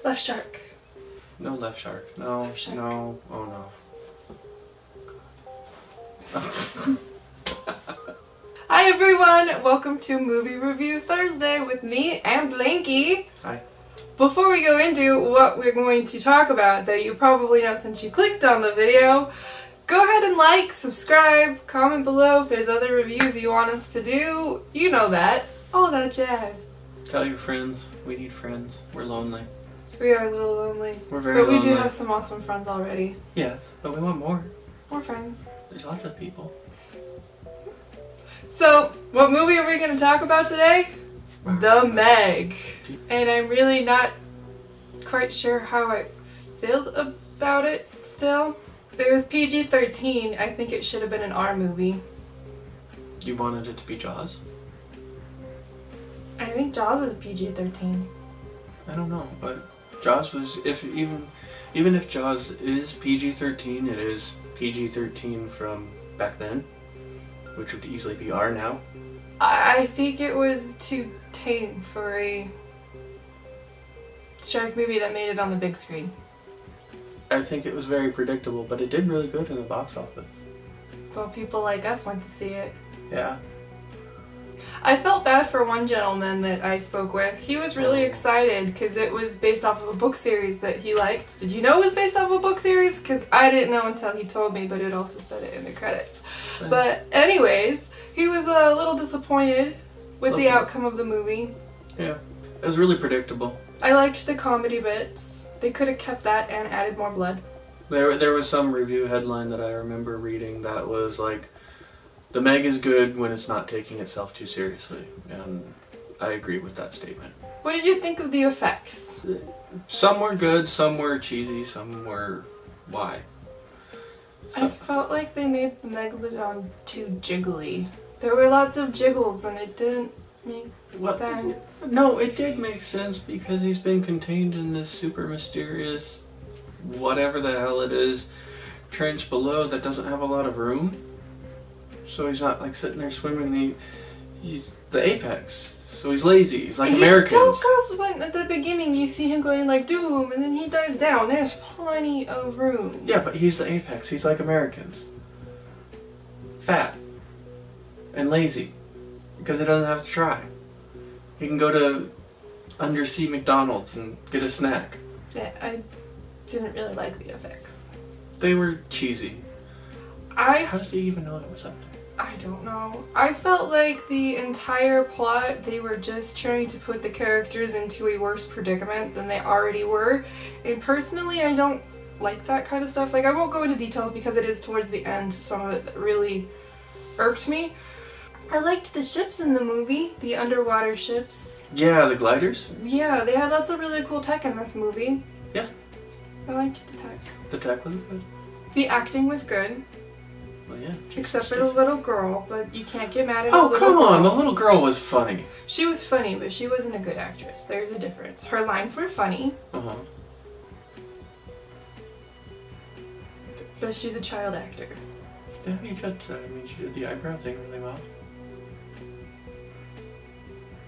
Left shark. No left shark. No. Left shark. No. Oh no. Hi everyone! Welcome to Movie Review Thursday with me and Blanky. Hi. Before we go into what we're going to talk about, that you probably know since you clicked on the video, go ahead and like, subscribe, comment below if there's other reviews you want us to do. You know that. All that jazz. Tell your friends. We need friends. We're lonely. We are a little lonely. We're very lonely. But we do have some awesome friends already. Yes, but we want more. More friends. There's lots of people. So, what movie are we going to talk about today? The Meg. And I'm really not quite sure how I feel about it still. It was PG-13. I think it should have been an R movie. You wanted it to be Jaws? I think Jaws is PG-13. I don't know, but Jaws was, even if Jaws is PG-13, it is PG-13 from back then, which would easily be R now. I think it was too tame for a shark movie that made it on the big screen. I think it was very predictable, but it did really good in the box office. Well, people like us went to see it. Yeah. I felt bad for one gentleman that I spoke with. He was really excited because it was based off of a book series that he liked. Did you know it was based off of a book series? Because I didn't know until he told me, but it also said it in the credits. Same. But anyways, he was a little disappointed with the outcome of the movie. Yeah. It was really predictable. I liked the comedy bits. They could have kept that and added more blood. There was some review headline that I remember reading that was like, The Meg is good when it's not taking itself too seriously, and I agree with that statement. What did you think of the effects? Some were good, some were cheesy, some were... why? I felt like they made the Megalodon too jiggly. There were lots of jiggles and it didn't make sense. No, it did make sense because he's been contained in this super mysterious, whatever the hell it is, trench below that doesn't have a lot of room. So he's not like sitting there swimming. He's the apex. So he's lazy. He's like Americans. Still, because at the beginning you see him going like doom, and then he dives down. There's plenty of room. Yeah, but he's the apex. He's like Americans. Fat and lazy because he doesn't have to try. He can go to undersea McDonald's and get a snack. Yeah, I didn't really like the effects. They were cheesy. How did he even know it was up there? I don't know. I felt like the entire plot, they were just trying to put the characters into a worse predicament than they already were. And personally, I don't like that kind of stuff. Like, I won't go into details because it is towards the end, some of it that really irked me. I liked the ships in the movie, the underwater ships. Yeah, the gliders? Yeah, they had lots of really cool tech in this movie. Yeah. I liked the tech. The tech was good. The acting was good. Well, yeah. Except for the little girl, but you can't get mad at a little girl. Oh, come on! The little girl was funny. She was funny, but she wasn't a good actress. There's a difference. Her lines were funny. Uh-huh. But she's a child actor. Yeah, you judged that. I mean, she did the eyebrow thing really well.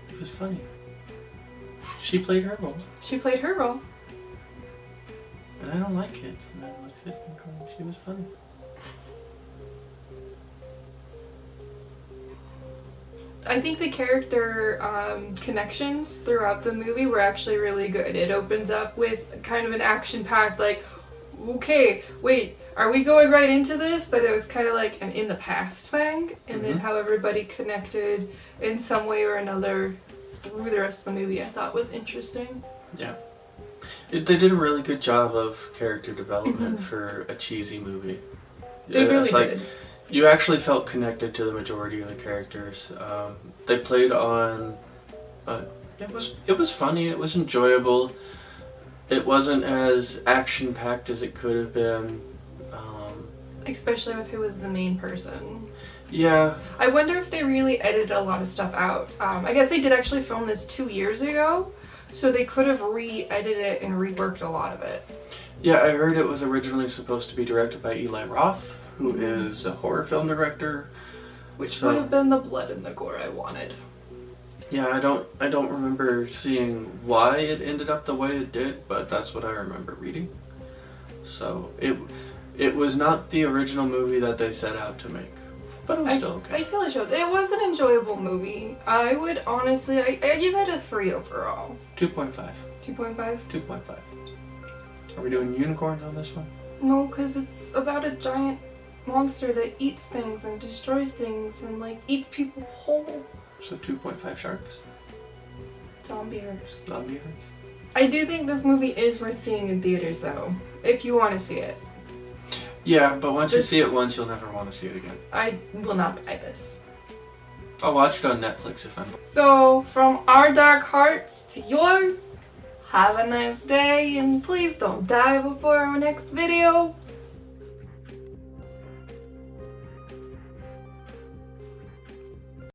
It was funny. She played her role. She played her role. And I don't like kids. And I looked at her and she was funny. I think the character connections throughout the movie were actually really good. It opens up with kind of an action-packed, like, okay, wait, are we going right into this? But it was kind of like an in the past thing, and then how everybody connected in some way or another through the rest of the movie I thought was interesting. Yeah. They did a really good job of character development for a cheesy movie. They really did. You actually felt connected to the majority of the characters. They played on, but it was funny. It was enjoyable. It wasn't as action-packed as it could have been. Especially with who was the main person. Yeah. I wonder if they really edited a lot of stuff out. I guess they did actually film this 2 years ago, so they could have re-edited it and reworked a lot of it. Yeah, I heard it was originally supposed to be directed by Eli Roth, who is a horror film director. Which would have been the blood and the gore I wanted. Yeah, I don't remember seeing why it ended up the way it did, but that's what I remember reading. So it was not the original movie that they set out to make, but it was still okay. I feel it shows. It was an enjoyable movie. I would honestly, I give it a 3 overall. 2.5. 2.5? 2.5. Are we doing unicorns on this one? No, because it's about a giant monster that eats things and destroys things and like eats people whole. So 2.5 sharks? Zombievers. Zombievers? I do think this movie is worth seeing in theaters though, if you want to see it. Yeah, but once you see it once, you'll never want to see it again. I will not buy this. I'll watch it on Netflix if I'm... So, from our dark hearts to yours, have a nice day and please don't die before our next video.